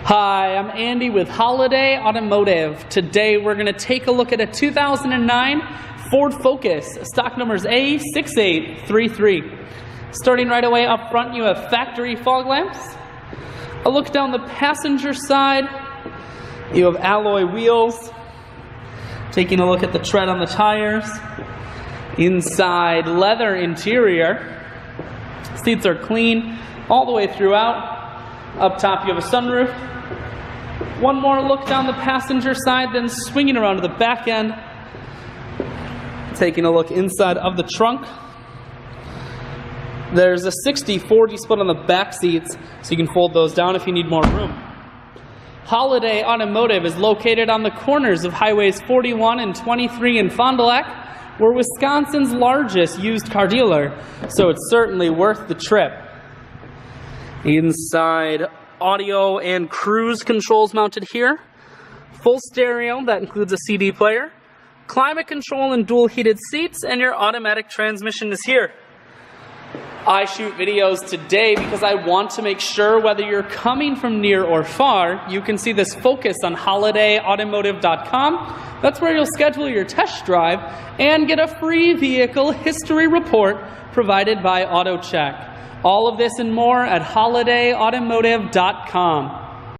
Hi, I'm Andy with Holiday Automotive. Today we're going to take a look at a 2009 Ford Focus. Stock number is A6833. Starting right away up front, you have factory fog lamps. A look down the passenger side, you have alloy wheels. Taking a look at the tread on the tires. Inside, leather interior. Seats are clean all the way throughout. Up top you have a sunroof. One more look down the passenger side, then swinging around to the back end. Taking a look inside of the trunk. There's a 60-40 split on the back seats, so you can fold those down if you need more room. Holiday Automotive is located on the corners of Highways 41 and 23 in Fond du Lac. We're Wisconsin's largest used car dealer, so it's certainly worth the trip. Inside, audio and cruise controls mounted here. Full stereo, that includes a CD player. Climate control and dual heated seats, and your automatic transmission is here. I shoot videos today because I want to make sure whether you're coming from near or far, you can see this Focus on holidayautomotive.com. That's where you'll schedule your test drive and get a free vehicle history report provided by AutoCheck. All of this and more at holidayautomotive.com.